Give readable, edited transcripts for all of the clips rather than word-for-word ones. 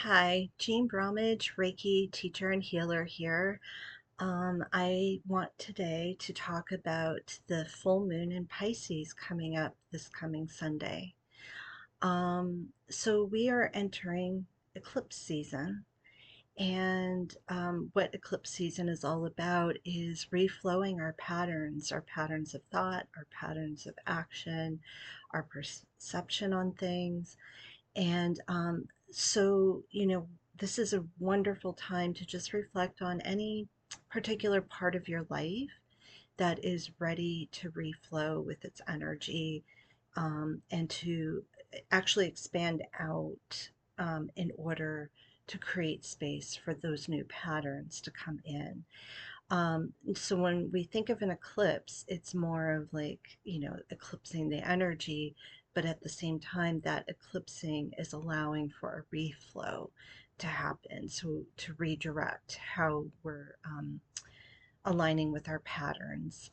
Hi, Jean Bromage, Reiki teacher and healer here. I want today to talk about the full moon in Pisces coming up this coming Sunday. So we are entering eclipse season, and what eclipse season is all about is reflowing our patterns of thought, our patterns of action, our perception on things. And this is a wonderful time to just reflect on any particular part of your life that is ready to reflow with its energy, and to actually expand out, in order to create space for those new patterns to come in. So when we think of an eclipse, it's more of like, eclipsing the energy, but at the same time, that eclipsing is allowing for a reflow to happen. So to redirect how we're aligning with our patterns.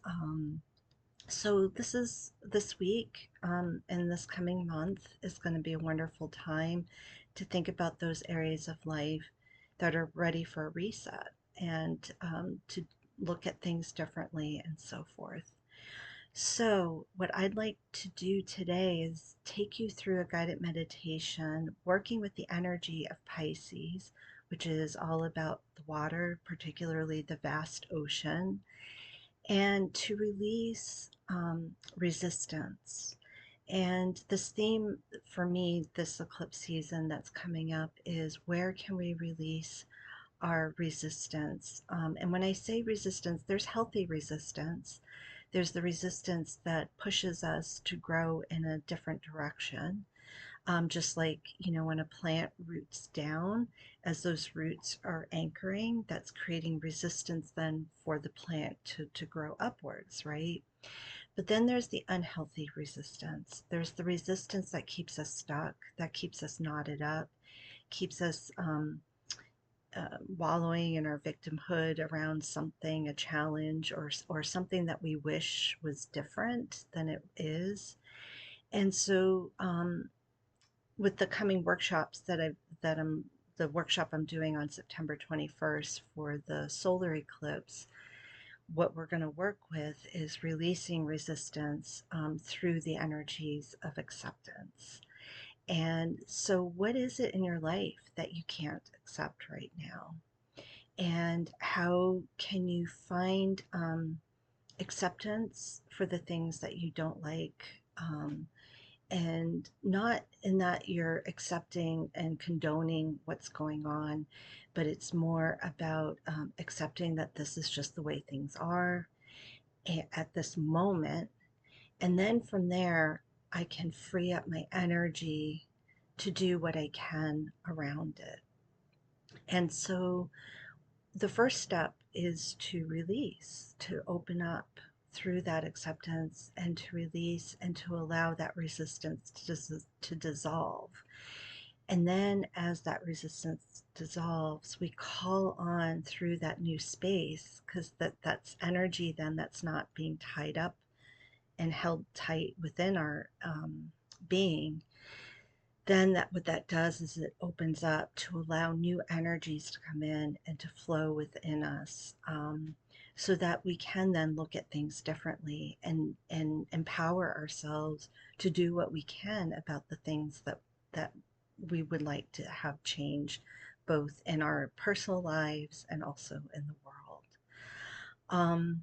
So this week, and this coming month is going to be a wonderful time to think about those areas of life that are ready for a reset, and to look at things differently and so forth. So, what I'd like to do today is take you through a guided meditation working with the energy of Pisces, which is all about the water, particularly the vast ocean, and to release resistance. And this theme for me, this eclipse season that's coming up, is where can we release our resistance? And when I say resistance, there's healthy resistance. There's the resistance that pushes us to grow in a different direction. Just like, when a plant roots down, as those roots are anchoring, that's creating resistance then for the plant to grow upwards, right? But then there's the unhealthy resistance. There's the resistance that keeps us stuck, that keeps us knotted up, keeps us wallowing in our victimhood around something, a challenge, or something that we wish was different than it is. And so, with the coming workshops the workshop I'm doing on September 21st for the solar eclipse, what we're going to work with is releasing resistance, through the energies of acceptance. And so, what is it in your life that you can't accept right now? And how can you find acceptance for the things that you don't like? And not in that you're accepting and condoning what's going on, but it's more about accepting that this is just the way things are at this moment. And then from there, I can free up my energy to do what I can around it. And so the first step is to release, to open up through that acceptance, and to release and to allow that resistance to dissolve. And then as that resistance dissolves, we call on through that new space, because that's energy then that's not being tied up and held tight within our being. Then what that does is it opens up to allow new energies to come in and to flow within us, so that we can then look at things differently, and empower ourselves to do what we can about the things that we would like to have change, both in our personal lives and also in the world. Um,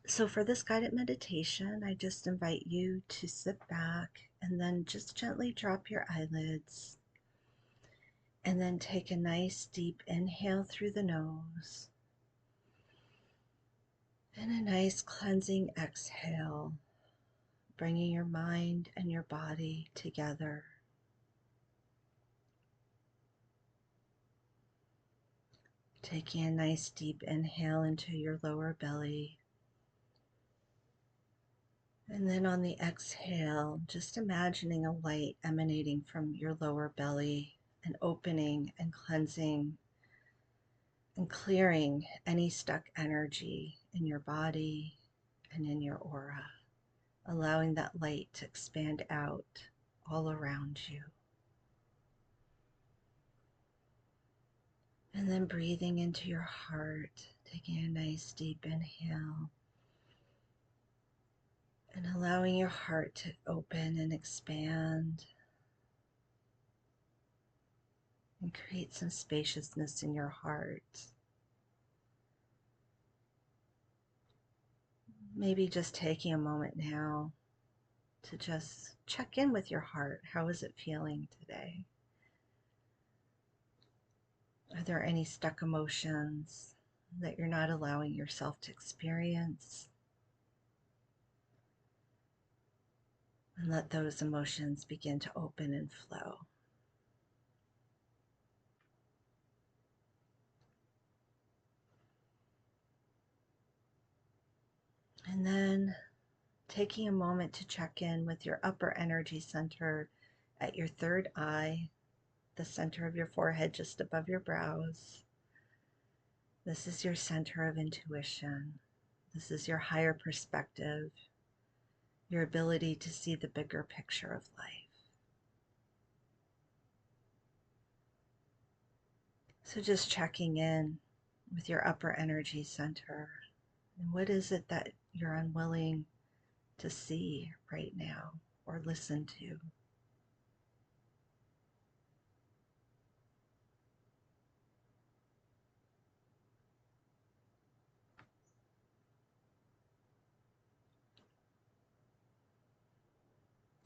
so for this guided meditation, I just invite you to sit back and then just gently drop your eyelids, and then take a nice deep inhale through the nose and a nice cleansing exhale, bringing your mind and your body together. Taking a nice deep inhale into your lower belly. And then on the exhale, just imagining a light emanating from your lower belly and opening and cleansing and clearing any stuck energy in your body and in your aura, allowing that light to expand out all around you. And then breathing into your heart, taking a nice deep inhale and allowing your heart to open and expand and create some spaciousness in your heart. Maybe just taking a moment now to just check in with your heart. How is it feeling today? Are there any stuck emotions that you're not allowing yourself to experience? And let those emotions begin to open and flow. And then taking a moment to check in with your upper energy center at your third eye, the center of your forehead just above your brows. This is your center of intuition. This is your higher perspective, your ability to see the bigger picture of life. So just checking in with your upper energy center. And what is it that you're unwilling to see right now or listen to?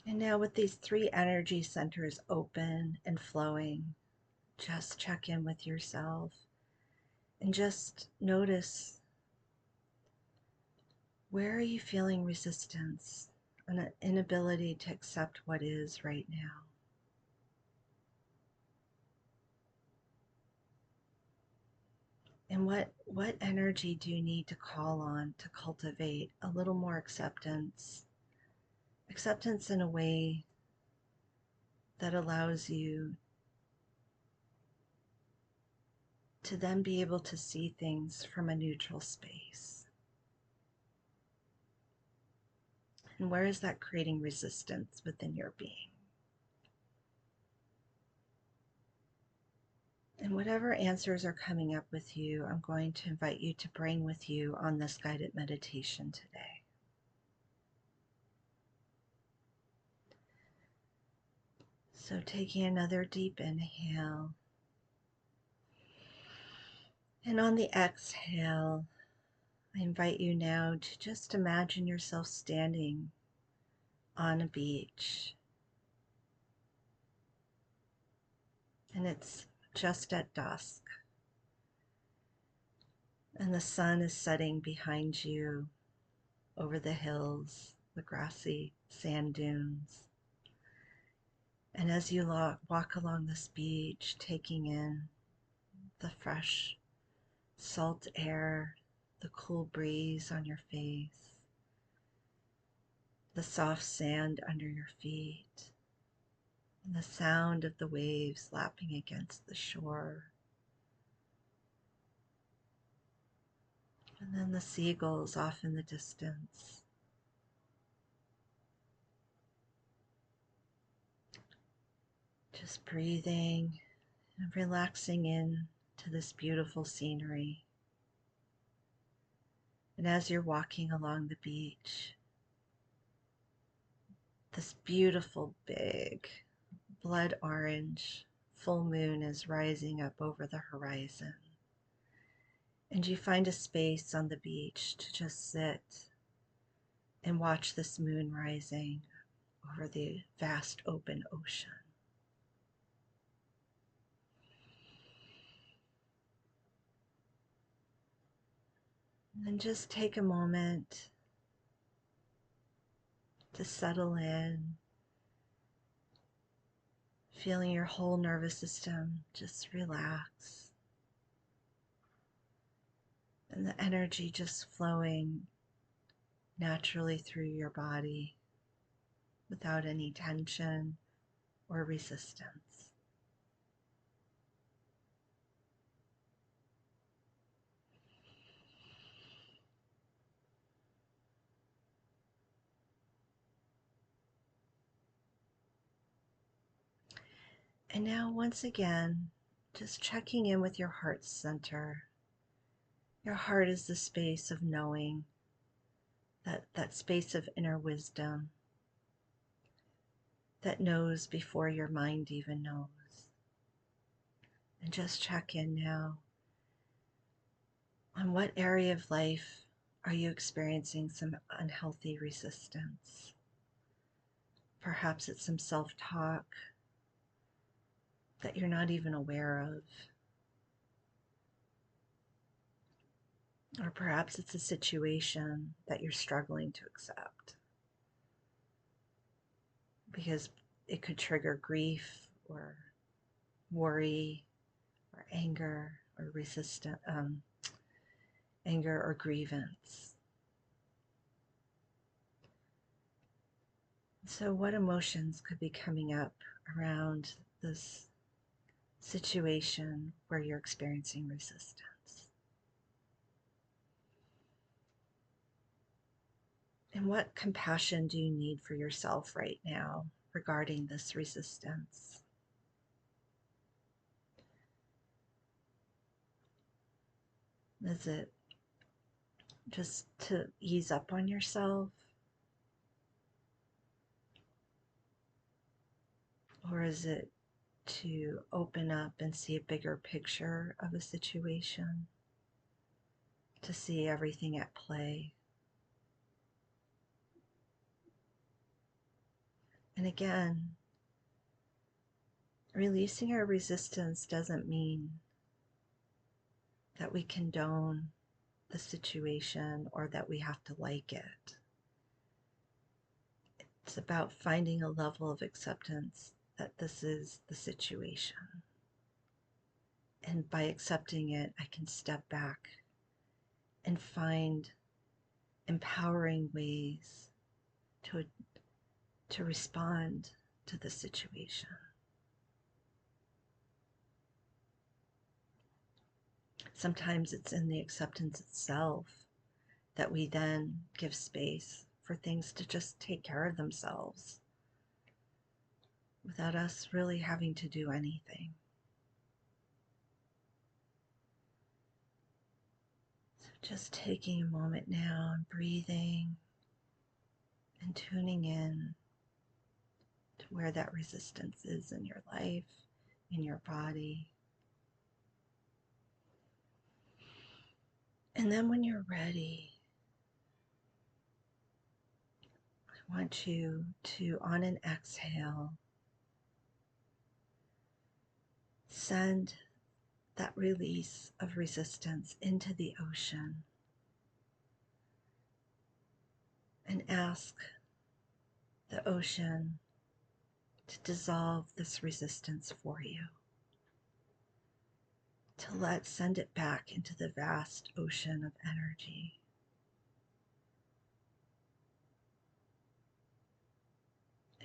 And now with these three energy centers open and flowing, just check in with yourself and just notice, where are you feeling resistance, an inability to accept what is right now? And what energy do you need to call on to cultivate a little more acceptance? Acceptance in a way that allows you to then be able to see things from a neutral space. And where is that creating resistance within your being? And whatever answers are coming up with you, I'm going to invite you to bring with you on this guided meditation today. So taking another deep inhale. And on the exhale, I invite you now to just imagine yourself standing on a beach. And it's just at dusk. And the sun is setting behind you over the hills, the grassy sand dunes. And as you walk along this beach, taking in the fresh, salt air, the cool breeze on your face, the soft sand under your feet, and the sound of the waves lapping against the shore, and then the seagulls off in the distance. Just breathing and relaxing in to this beautiful scenery. And as you're walking along the beach, this beautiful big blood orange full moon is rising up over the horizon. And you find a space on the beach to just sit and watch this moon rising over the vast open ocean. And then just take a moment to settle in, feeling your whole nervous system just relax, and the energy just flowing naturally through your body without any tension or resistance. And now, once again, just checking in with your heart center. Your heart is the space of knowing, that space of inner wisdom that knows before your mind even knows. And just check in now on what area of life are you experiencing some unhealthy resistance. Perhaps it's some self-talk that you're not even aware of. Or perhaps it's a situation that you're struggling to accept because it could trigger grief or worry or anger or grievance. So what emotions could be coming up around this situation where you're experiencing resistance? And what compassion do you need for yourself right now regarding this resistance? Is it just to ease up on yourself? Or is it to open up and see a bigger picture of a situation? To see everything at play? And again, releasing our resistance doesn't mean that we condone the situation or that we have to like it. It's about finding a level of acceptance that this is the situation. And by accepting it, I can step back and find empowering ways to respond to the situation. Sometimes it's in the acceptance itself that we then give space for things to just take care of themselves without us really having to do anything. So just taking a moment now and breathing and tuning in to where that resistance is in your life, in your body. And then when you're ready, I want you to, on an exhale, send that release of resistance into the ocean and ask the ocean to dissolve this resistance for you, to send it back into the vast ocean of energy.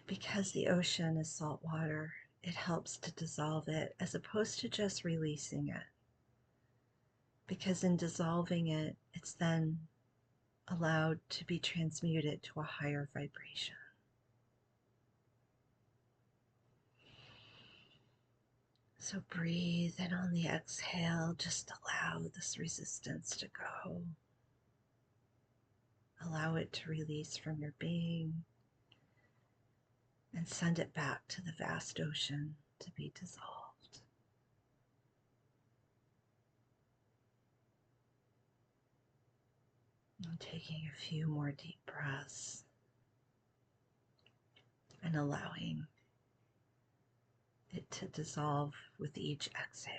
Because the ocean is salt water, it helps to dissolve it as opposed to just releasing it. Because in dissolving it, it's then allowed to be transmuted to a higher vibration. So breathe, and on the exhale, just allow this resistance to go. Allow it to release from your being and send it back to the vast ocean to be dissolved. And taking a few more deep breaths and allowing it to dissolve with each exhale.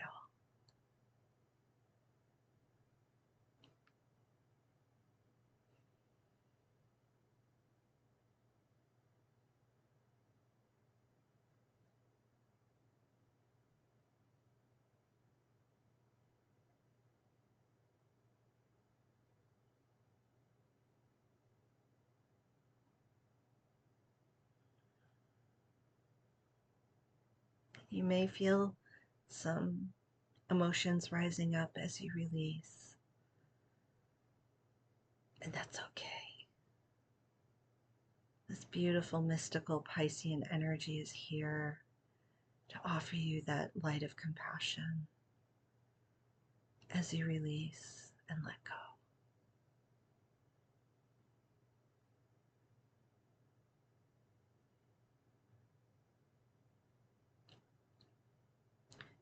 You may feel some emotions rising up as you release, and that's okay. This beautiful mystical Piscean energy is here to offer you that light of compassion as you release and let go.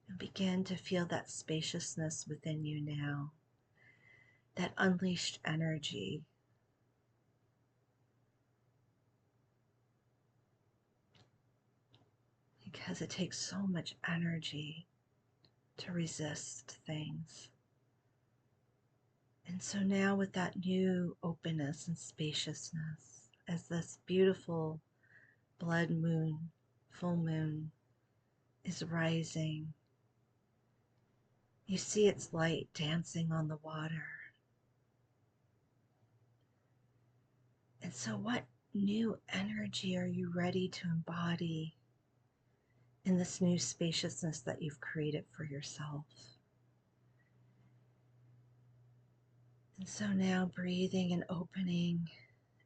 And begin to feel that spaciousness within you now, that unleashed energy. Because it takes so much energy to resist things. And so now, with that new openness and spaciousness, as this beautiful blood moon, full moon, is rising, you see its light dancing on the water. And so, what new energy are you ready to embody in this new spaciousness that you've created for yourself? And so now, breathing and opening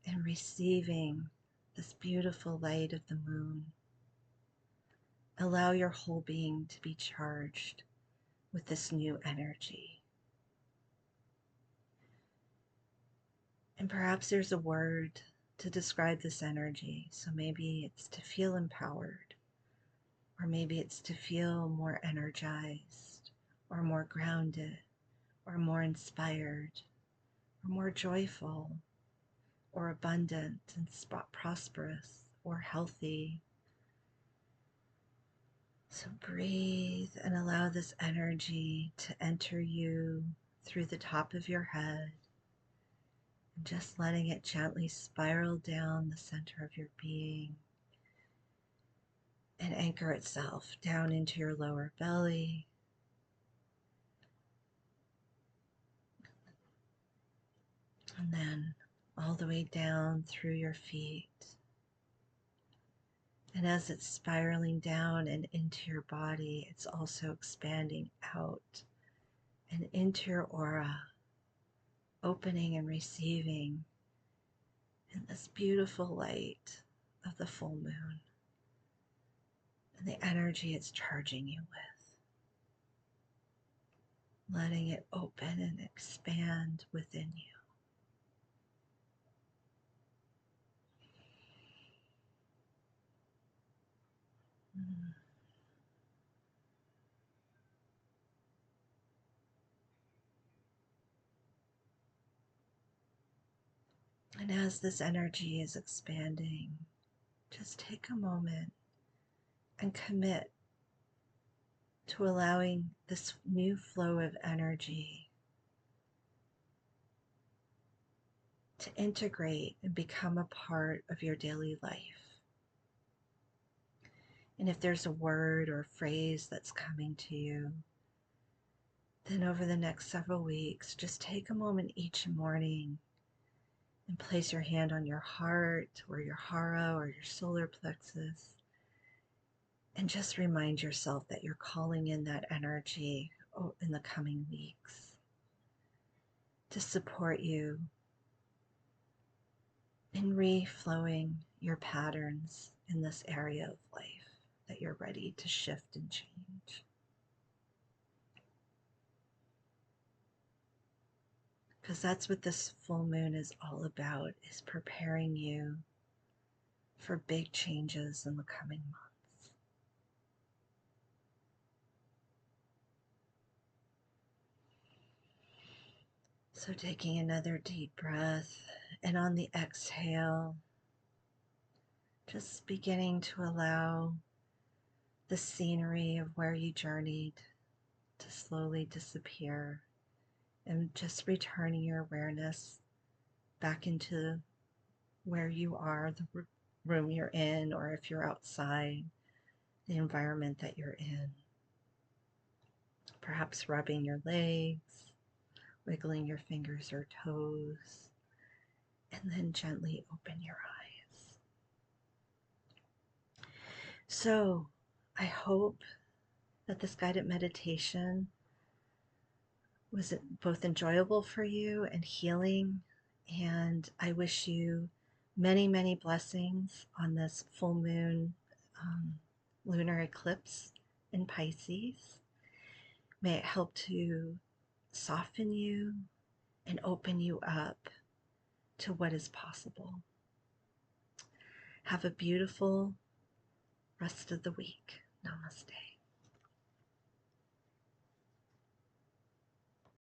and receiving this beautiful light of the moon, allow your whole being to be charged with this new energy. And perhaps there's a word to describe this energy. So maybe it's to feel empowered, or maybe it's to feel more energized, or more grounded, or more inspired, or more joyful, or abundant and prosperous, or healthy. So breathe and allow this energy to enter you through the top of your head, and just letting it gently spiral down the center of your being and anchor itself down into your lower belly, and then all the way down through your feet. And as it's spiraling down and into your body, it's also expanding out and into your aura, opening and receiving in this beautiful light of the full moon and the energy it's charging you with, letting it open and expand within you. And as this energy is expanding, just take a moment and commit to allowing this new flow of energy to integrate and become a part of your daily life. And if there's a word or phrase that's coming to you, then over the next several weeks, just take a moment each morning and place your hand on your heart or your hara or your solar plexus, and just remind yourself that you're calling in that energy in the coming weeks to support you in reflowing your patterns in this area of life that you're ready to shift and change. Because that's what this full moon is all about, is preparing you for big changes in the coming months. So taking another deep breath, and on the exhale, just beginning to allow the scenery of where you journeyed to slowly disappear, and just returning your awareness back into where you are, the room you're in, or if you're outside, the environment that you're in. Perhaps rubbing your legs, wiggling your fingers or toes, and then gently open your eyes. So I hope that this guided meditation was both enjoyable for you and healing. And I wish you many, many blessings on this full moon lunar eclipse in Pisces. May it help to soften you and open you up to what is possible. Have a beautiful rest of the week. Namaste.